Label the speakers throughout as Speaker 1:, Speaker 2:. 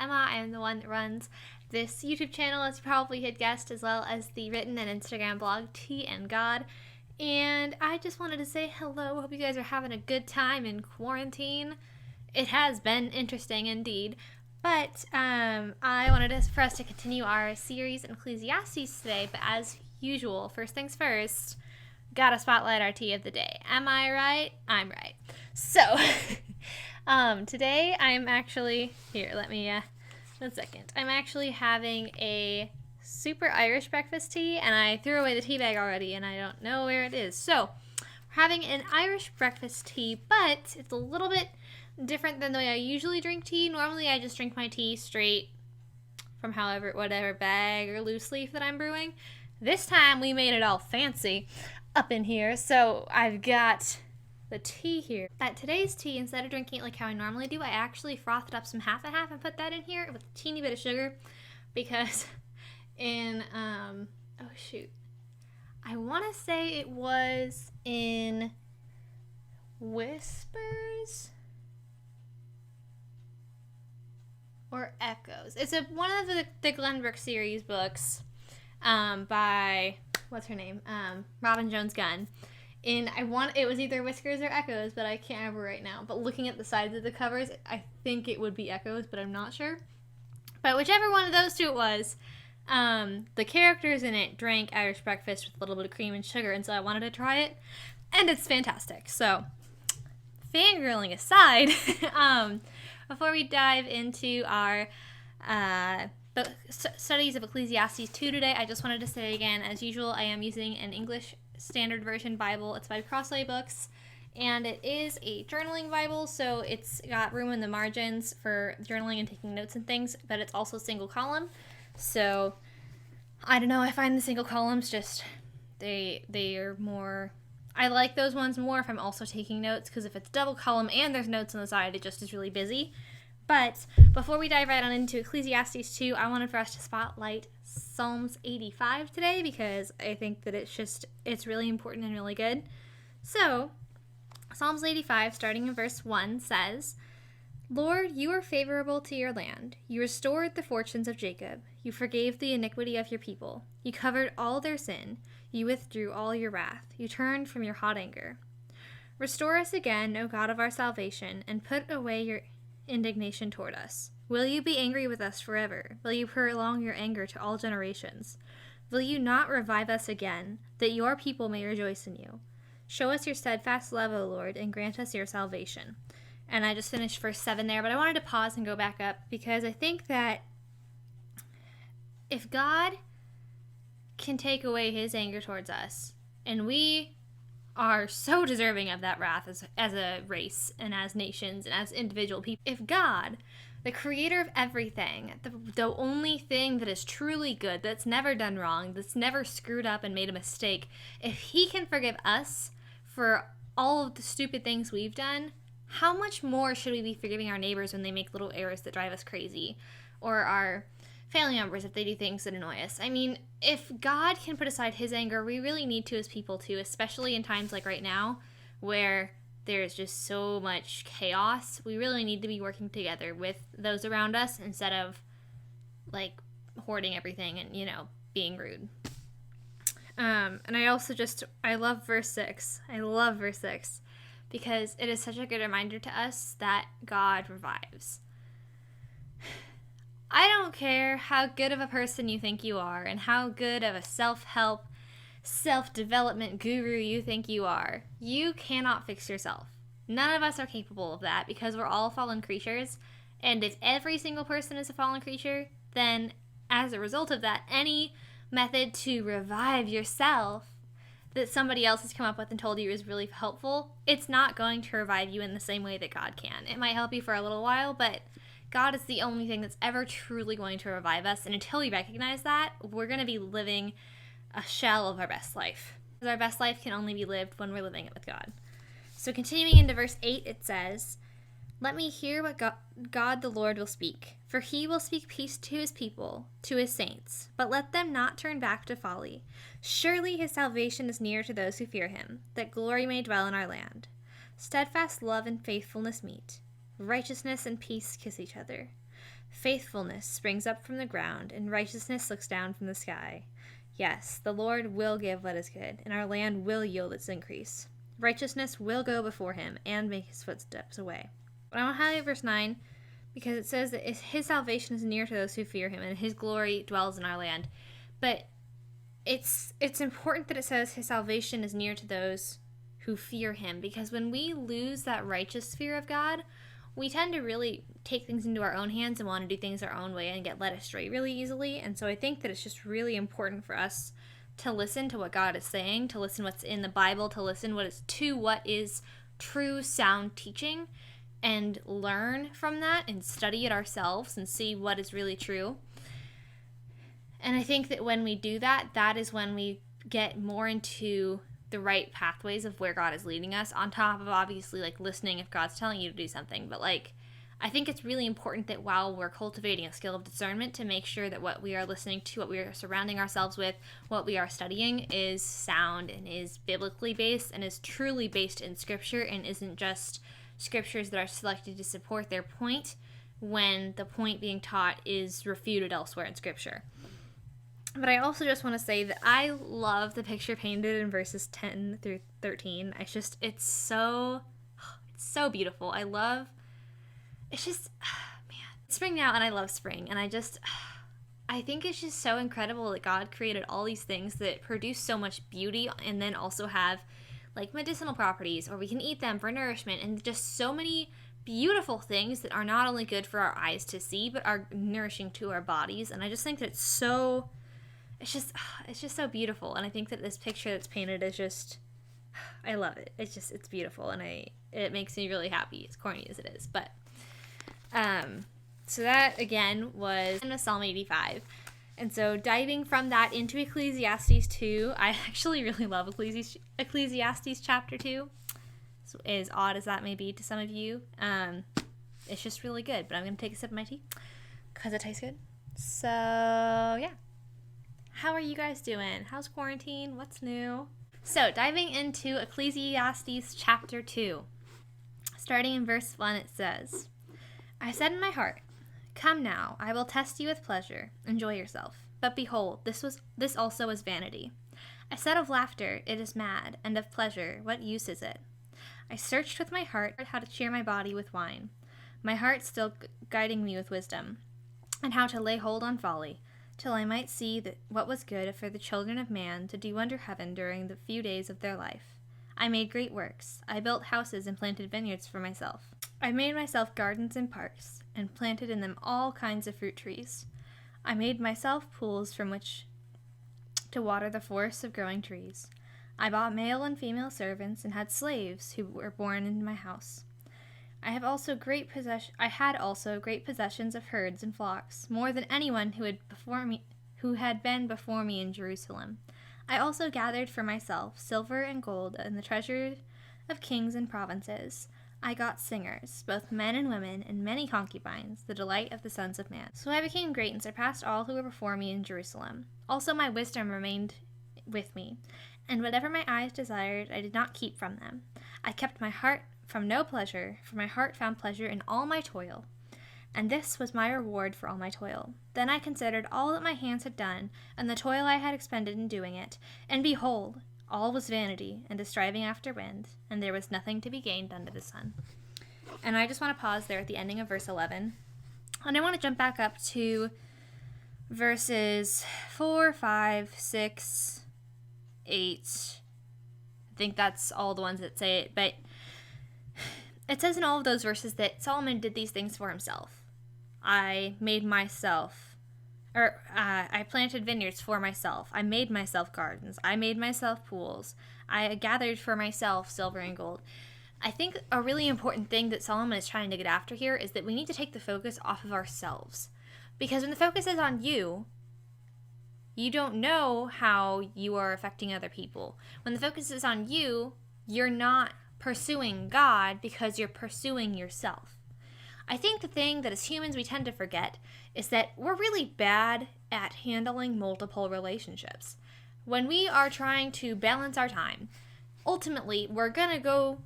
Speaker 1: Emma. I am the one that runs this YouTube channel, as you probably had guessed, as well as the written and Instagram blog, Tea and God. And I just wanted to say hello. Hope you guys are having a good time in quarantine. It has been interesting indeed. But I wanted for us to continue our series in Ecclesiastes today. But as usual, first things first, gotta spotlight our tea of the day. Am I right? I'm right. So, today I'm actually, here, let me, 1 second. I'm actually having a super Irish breakfast tea, and I threw away the tea bag already, and I don't know where it is. So, we're having an Irish breakfast tea, but it's a little bit different than the way I usually drink tea. Normally, I just drink my tea straight from whatever bag or loose leaf that I'm brewing. This time, we made it all fancy up in here, so I've got the tea here. But today's tea, instead of drinking it like how I normally do, I actually frothed up some half and half and put that in here with a teeny bit of sugar, because in, I want to say it was in Whispers or Echoes. It's one of the Glenbrook series books by, what's her name? Robin Jones Gunn. And it was either Whiskers or Echoes, but I can't remember right now. But looking at the sides of the covers, I think it would be Echoes, but I'm not sure. But whichever one of those two it was, the characters in it drank Irish breakfast with a little bit of cream and sugar, and so I wanted to try it, and it's fantastic. So, fangirling aside, before we dive into our studies of Ecclesiastes 2 today, I just wanted to say again, as usual, I am using an English Standard Version Bible. It's by Crossley Books, and it is a journaling Bible, so it's got room in the margins for journaling and taking notes and things, but it's also single column. So, I don't know, I find the single columns just, they are more, I like those ones more if I'm also taking notes, because if it's double column and there's notes on the side, it just is really busy. But before we dive right on into Ecclesiastes 2, I wanted for us to spotlight Psalms 85 today, because I think that it's really important and really good. So, Psalms 85, starting in verse 1, says, "Lord, you are favorable to your land. You restored the fortunes of Jacob. You forgave the iniquity of your people. You covered all their sin. You withdrew all your wrath. You turned from your hot anger. Restore us again, O God of our salvation, and put away your indignation toward us. Will you be angry with us forever? Will you prolong your anger to all generations? Will you not revive us again, that your people may rejoice in you? Show us your steadfast love, O Lord, and grant us your salvation." And I just finished verse 7 there, but I wanted to pause and go back up, because I think that if God can take away his anger towards us, and we are so deserving of that wrath as a race and as nations and as individual people, if God, the creator of everything, the only thing that is truly good, that's never done wrong, that's never screwed up and made a mistake, if he can forgive us for all of the stupid things we've done, how much more should we be forgiving our neighbors when they make little errors that drive us crazy, or our family members if they do things that annoy us? I mean, if God can put aside his anger, we really need to as people too, especially in times like right now where there's just so much chaos. We really need to be working together with those around us instead of like hoarding everything and, being rude. And I love verse 6. I love verse 6 because it is such a good reminder to us that God revives. I don't care how good of a person you think you are and how good of a self-help, self-development guru you think you are. You cannot fix yourself. None of us are capable of that because we're all fallen creatures. And if every single person is a fallen creature, then as a result of that, any method to revive yourself that somebody else has come up with and told you is really helpful, it's not going to revive you in the same way that God can. It might help you for a little while, but God is the only thing that's ever truly going to revive us. And until we recognize that, we're going to be living a shell of our best life. Because our best life can only be lived when we're living it with God. So continuing into verse 8, it says, "Let me hear what God the Lord will speak. For he will speak peace to his people, to his saints. But let them not turn back to folly. Surely his salvation is near to those who fear him, that glory may dwell in our land. Steadfast love and faithfulness meet. Righteousness and peace kiss each other. Faithfulness springs up from the ground, and righteousness looks down from the sky. Yes, the Lord will give what is good, and our land will yield its increase. Righteousness will go before him and make his footsteps away. But I want to highlight verse 9 because it says that his salvation is near to those who fear him, and his glory dwells in our land. But it's important that it says his salvation is near to those who fear him, because when we lose that righteous fear of God, we tend to really take things into our own hands and want to do things our own way and get led astray really easily. And so I think that it's just really important for us to listen to what God is saying, to listen what's in the Bible, to listen what is true sound teaching, and learn from that and study it ourselves and see what is really true. And I think that when we do that, that is when we get more into the right pathways of where God is leading us, on top of obviously like listening if God's telling you to do something. But like, I think it's really important that while we're cultivating a skill of discernment, to make sure that what we are listening to, what we are surrounding ourselves with, what we are studying is sound and is biblically based and is truly based in Scripture, and isn't just scriptures that are selected to support their point when the point being taught is refuted elsewhere in Scripture. But I also just want to say that I love the picture painted in verses 10 through 13. It's so beautiful. It's just, man. It's spring now, and I love spring. And I think it's just so incredible that God created all these things that produce so much beauty and then also have like medicinal properties, or we can eat them for nourishment, and just so many beautiful things that are not only good for our eyes to see, but are nourishing to our bodies. And I just think that it's just so beautiful. And I think that this picture that's painted is just, I love it. It's beautiful, and it makes me really happy, as corny as it is. But so that again was in Psalm 85. And so diving from that into Ecclesiastes 2, I actually really love Ecclesiastes chapter 2. So as odd as that may be to some of you, it's just really good. But I'm going to take a sip of my tea because it tastes good. So yeah. How are you guys doing? How's quarantine? What's new? So diving into Ecclesiastes chapter 2. Starting in verse 1, it says, I said in my heart, come now, I will test you with pleasure. Enjoy yourself. But behold, this also is vanity. I said of laughter, it is mad, and of pleasure, what use is it? I searched with my heart how to cheer my body with wine, my heart still guiding me with wisdom, and how to lay hold on folly, till I might see what was good for the children of man to do under heaven during the few days of their life. I made great works. I built houses and planted vineyards for myself. I made myself gardens and parks, and planted in them all kinds of fruit trees. I made myself pools from which to water the forests of growing trees. I bought male and female servants, and had slaves who were born in my house. I had also great possessions of herds and flocks, more than anyone who had been before me in Jerusalem. I also gathered for myself silver and gold and the treasure of kings and provinces. I got singers, both men and women, and many concubines, the delight of the sons of man. So I became great and surpassed all who were before me in Jerusalem. Also my wisdom remained with me, and whatever my eyes desired I did not keep from them. I kept my heart from no pleasure, for my heart found pleasure in all my toil. And this was my reward for all my toil. Then I considered all that my hands had done, and the toil I had expended in doing it, and behold, all was vanity, and a striving after wind, and there was nothing to be gained under the sun. And I just want to pause there at the ending of verse 11. And I want to jump back up to verses 4, 5, 6, 8. I think that's all the ones that say it, but it says in all of those verses that Solomon did these things for himself. I planted vineyards for myself. I made myself gardens. I made myself pools. I gathered for myself silver and gold. I think a really important thing that Solomon is trying to get after here is that we need to take the focus off of ourselves. Because when the focus is on you, you don't know how you are affecting other people. When the focus is on you, you're not pursuing God because you're pursuing yourself. I think the thing that as humans we tend to forget is that we're really bad at handling multiple relationships. When we are trying to balance our time, ultimately we're going to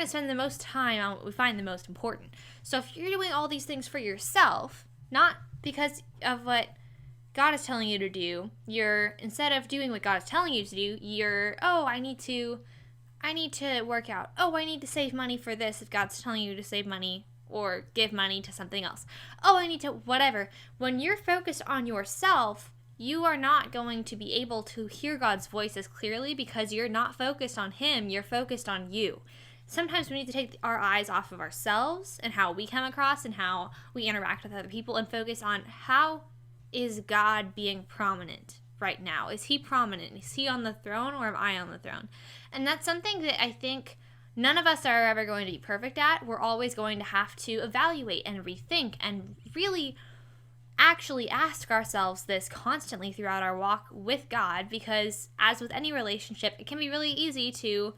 Speaker 1: spend the most time on what we find the most important. So if you're doing all these things for yourself, not because of what God is telling you to do. Instead of doing what God is telling you to do, I need to work out. Oh, I need to save money for this if God's telling you to save money or give money to something else. Oh, I need to whatever. When you're focused on yourself, you are not going to be able to hear God's voice as clearly because you're not focused on Him, you're focused on you. Sometimes we need to take our eyes off of ourselves and how we come across and how we interact with other people and focus on how is God being prominent right now? Is He prominent? Is He on the throne or am I on the throne? And that's something that I think none of us are ever going to be perfect at. We're always going to have to evaluate and rethink and really actually ask ourselves this constantly throughout our walk with God, because as with any relationship, it can be really easy to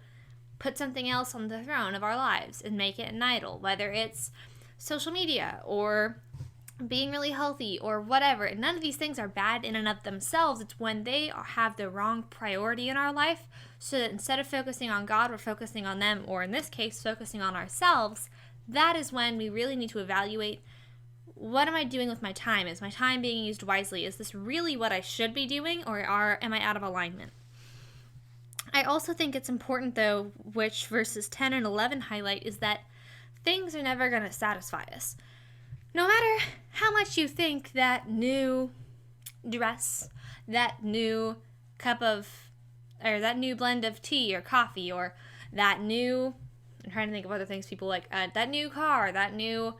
Speaker 1: put something else on the throne of our lives and make it an idol, whether it's social media or being really healthy or whatever. None of these things are bad in and of themselves. It's when they have the wrong priority in our life, so that instead of focusing on God, we're focusing on them, or in this case, focusing on ourselves. That is when we really need to evaluate, what am I doing with my time? Is my time being used wisely? Is this really what I should be doing, or am I out of alignment? I also think it's important, though, which verses 10 and 11 highlight, is that things are never going to satisfy us. No matter how much you think that new dress, that new that new blend of tea or coffee, or that new, I'm trying to think of other things people like, that new car, that new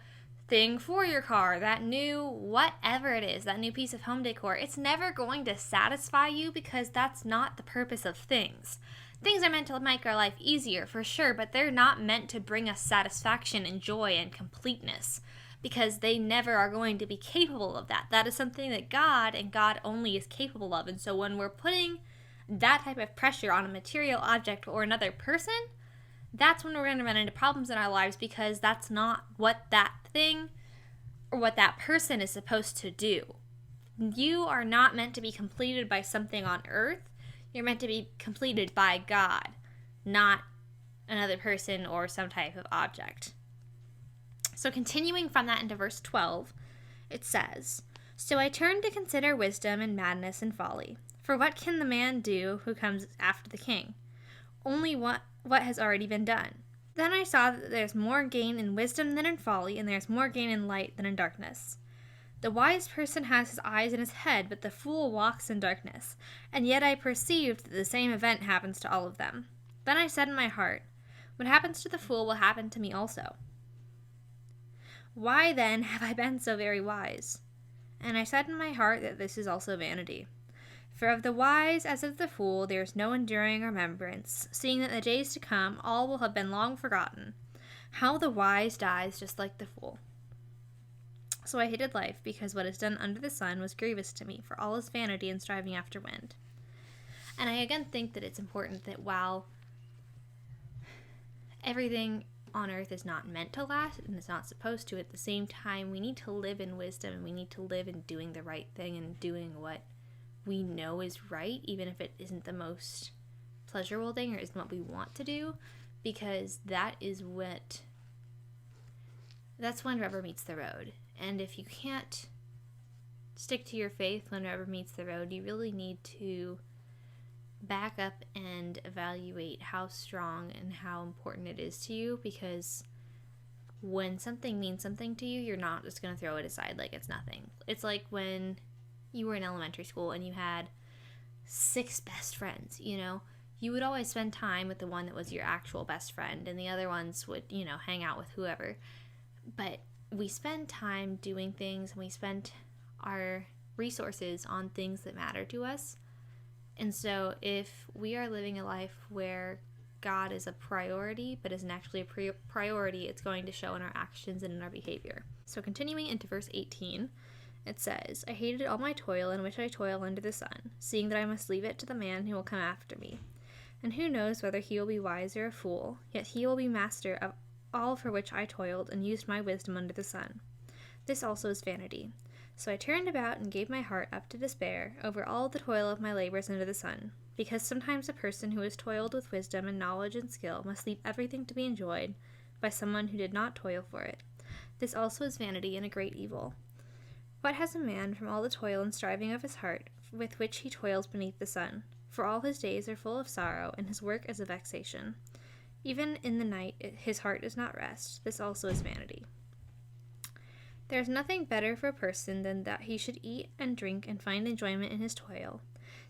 Speaker 1: thing for your car, that new whatever it is, that new piece of home decor, it's never going to satisfy you, because that's not the purpose of things. Things are meant to make our life easier, for sure, but they're not meant to bring us satisfaction and joy and completeness, because they never are going to be capable of that. That is something that God and God only is capable of. And so when we're putting that type of pressure on a material object or another person, that's when we're going to run into problems in our lives, because that's not what that thing or what that person is supposed to do. You are not meant to be completed by something on earth. You're meant to be completed by God, not another person or some type of object. So continuing from that into verse 12, it says, "So I turned to consider wisdom and madness and folly. For what can the man do who comes after the king? Only what has already been done. Then I saw that there's more gain in wisdom than in folly, and there's more gain in light than in darkness. The wise person has his eyes in his head, but the fool walks in darkness. And yet I perceived that the same event happens to all of them. Then I said in my heart, what happens to the fool will happen to me also. Why then have I been so very wise? And I said in my heart that this is also vanity. For of the wise as of the fool there is no enduring remembrance, seeing that in the days to come all will have been long forgotten. How the wise dies just like the fool. So I hated life, because what is done under the sun was grievous to me, for all is vanity and striving after wind." And I again think that it's important that while everything on earth is not meant to last, and it's not supposed to, at the same time we need to live in wisdom, and we need to live in doing the right thing and doing what we know is right, even if it isn't the most pleasurable thing or isn't what we want to do, because that's when rubber meets the road. And if you can't stick to your faith when rubber meets the road, you really need to back up and evaluate how strong and how important it is to you, because when something means something to you, you're not just going to throw it aside like it's nothing. It's like when you were in elementary school and you had 6 best friends, you would always spend time with the one that was your actual best friend, and the other ones would, hang out with whoever. But we spend time doing things, and we spend our resources on things that matter to us. And so if we are living a life where God is a priority but isn't actually a priority, it's going to show in our actions and in our behavior. So continuing into verse 18, it says, "I hated all my toil in which I toil under the sun, seeing that I must leave it to the man who will come after me. And who knows whether he will be wise or a fool, yet he will be master of all for which I toiled and used my wisdom under the sun. This also is vanity. So I turned about and gave my heart up to despair over all the toil of my labors under the sun, because sometimes a person who has toiled with wisdom and knowledge and skill must leave everything to be enjoyed by someone who did not toil for it. This also is vanity and a great evil." What has a man from all the toil and striving of his heart, with which he toils beneath the sun? For all his days are full of sorrow, and his work is a vexation. Even in the night his heart does not rest. This also is vanity. There is nothing better for a person than that he should eat and drink and find enjoyment in his toil.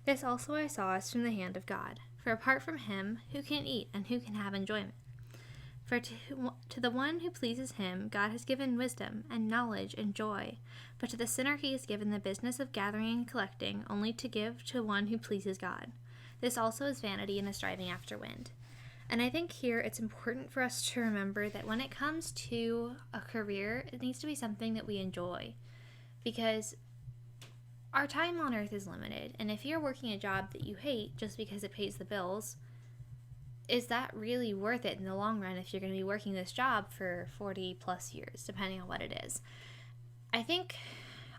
Speaker 1: This also I saw is from the hand of God. For apart from him, who can eat and who can have enjoyment? For to the one who pleases him, God has given wisdom and knowledge and joy. But to the sinner he has given the business of gathering and collecting, only to give to one who pleases God. This also is vanity and a striving after wind. And I think here it's important for us to remember that when it comes to a career, it needs to be something that we enjoy. Because our time on earth is limited. And if you're working a job that you hate just because it pays the bills, is that really worth it in the long run if you're going to be working this job for 40 plus years, depending on what it is? I think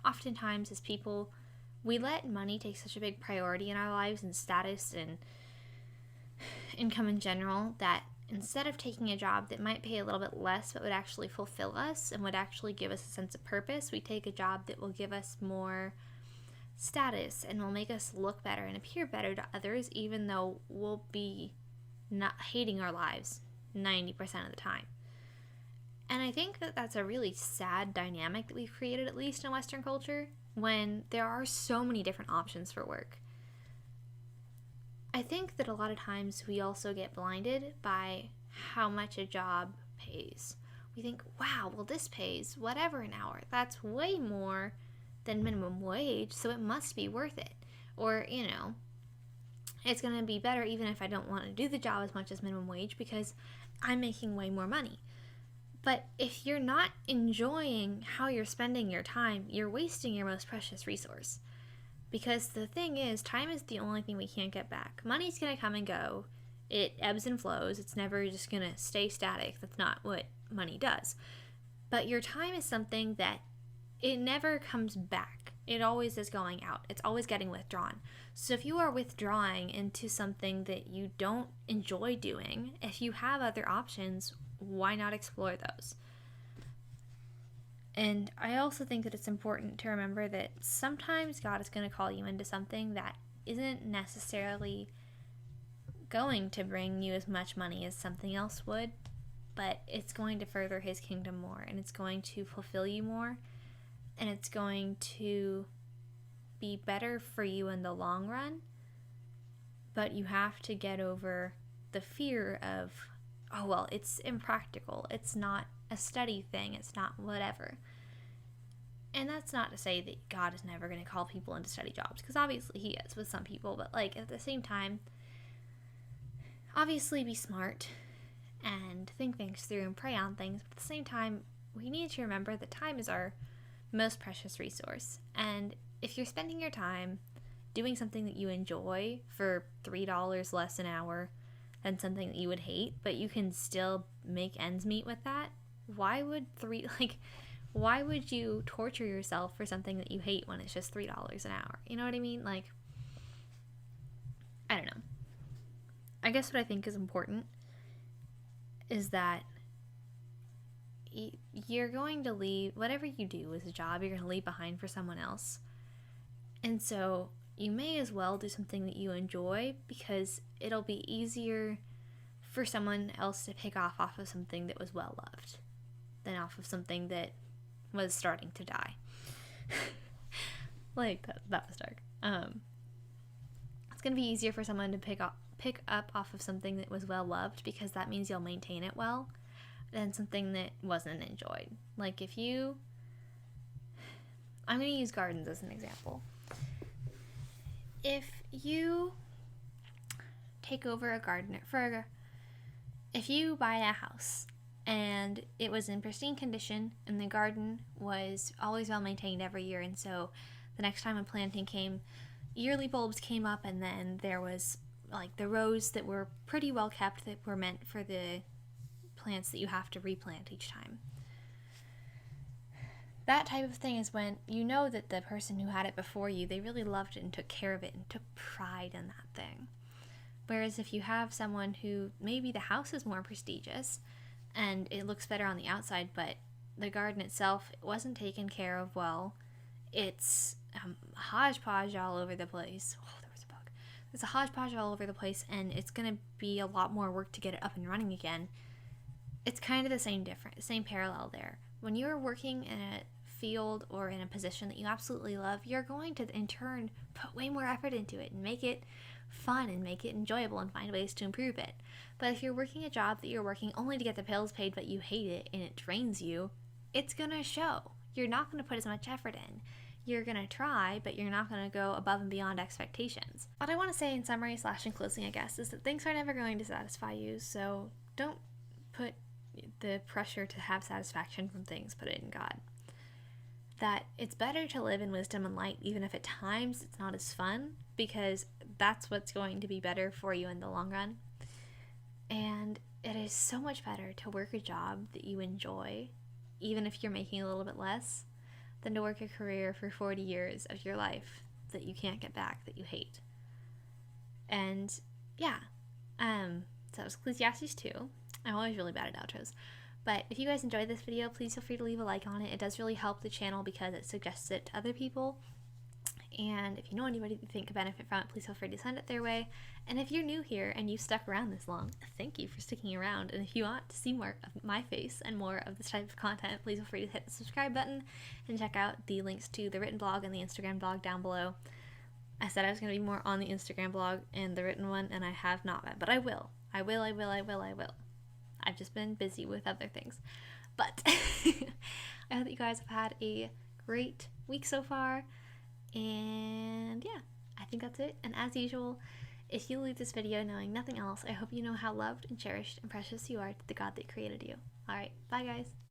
Speaker 1: oftentimes as people, we let money take such a big priority in our lives and status and income in general that instead of taking a job that might pay a little bit less but would actually fulfill us and would actually give us a sense of purpose, we take a job that will give us more status and will make us look better and appear better to others, even though we'll be not hating our lives 90% of the time. And I think that that's a really sad dynamic that we've created, at least in Western culture, when there are so many different options for work. I think that a lot of times we also get blinded by how much a job pays. We think, wow, well, this pays whatever an hour. That's way more than minimum wage, so it must be worth it. Or, it's going to be better even if I don't want to do the job as much as minimum wage because I'm making way more money. But if you're not enjoying how you're spending your time, you're wasting your most precious resource. Because the thing is, time is the only thing we can't get back. Money's going to come and go. It ebbs and flows. It's never just going to stay static. That's not what money does. But your time is something that it never comes back. It always is going out. It's always getting withdrawn. So if you are withdrawing into something that you don't enjoy doing, if you have other options, why not explore those? And I also think that it's important to remember that sometimes God is going to call you into something that isn't necessarily going to bring you as much money as something else would, but it's going to further his kingdom more, and it's going to fulfill you more, and it's going to be better for you in the long run. But you have to get over the fear of, oh, well, it's impractical. It's not a steady thing. It's not whatever. And that's not to say that God is never going to call people into steady jobs, because obviously he is with some people. But at the same time, obviously be smart and think things through and pray on things. But at the same time, we need to remember that time is our most precious resource. And if you're spending your time doing something that you enjoy for $3 less an hour than something that you would hate, but you can still make ends meet with that, why would you torture yourself for something that you hate when it's just $3 an hour? You know what I mean? I don't know. I guess what I think is important is that you're going to leave, whatever you do as a job, you're going to leave behind for someone else. And so you may as well do something that you enjoy, because it'll be easier for someone else to pick off of something that was well loved than off of something that was starting to die. That was dark. It's going to be easier for someone to pick up off of something that was well loved, because that means you'll maintain it well, than something that wasn't enjoyed. I'm going to use gardens as an example. If you take over a garden, if you buy a house and it was in pristine condition and the garden was always well maintained every year, and so the next time a planting came, yearly bulbs came up, and then there was the rows that were pretty well kept that were meant for the plants that you have to replant each time. That type of thing is when you know that the person who had it before you, they really loved it and took care of it and took pride in that thing. Whereas if you have someone who, maybe the house is more prestigious and it looks better on the outside, but the garden itself wasn't taken care of well, It's hodgepodge all over the place. Oh, there was a bug. There's a hodgepodge all over the place, and it's going to be a lot more work to get it up and running again. It's kind of the same parallel there. When you're working in a field or in a position that you absolutely love, you're going to in turn put way more effort into it and make it fun and make it enjoyable and find ways to improve it. But if you're working a job that you're working only to get the bills paid but you hate it and it drains you, it's gonna show. You're not gonna put as much effort in. You're gonna try, but you're not gonna go above and beyond expectations. What I want to say in summary / in closing, I guess, is that things are never going to satisfy you, so don't put the pressure to have satisfaction from things, put it in God. That it's better to live in wisdom and light, even if at times it's not as fun, because that's what's going to be better for you in the long run. And it is so much better to work a job that you enjoy, even if you're making a little bit less, than to work a career for 40 years of your life that you can't get back, that you hate. And yeah, so that was Ecclesiastes 2. I'm always really bad at outros. But if you guys enjoyed this video, please feel free to leave a like on it. It does really help the channel because it suggests it to other people. And if you know anybody that you think could benefit from it, please feel free to send it their way. And if you're new here and you've stuck around this long, thank you for sticking around. And if you want to see more of my face and more of this type of content, please feel free to hit the subscribe button and check out the links to the written blog and the Instagram blog down below. I said I was going to be more on the Instagram blog and the written one, and I have not, but I will. I will. I've just been busy with other things. But I hope that you guys have had a great week so far. And yeah, I think that's it. And as usual, if you leave this video knowing nothing else, I hope you know how loved and cherished and precious you are to the God that created you. Alright, bye guys.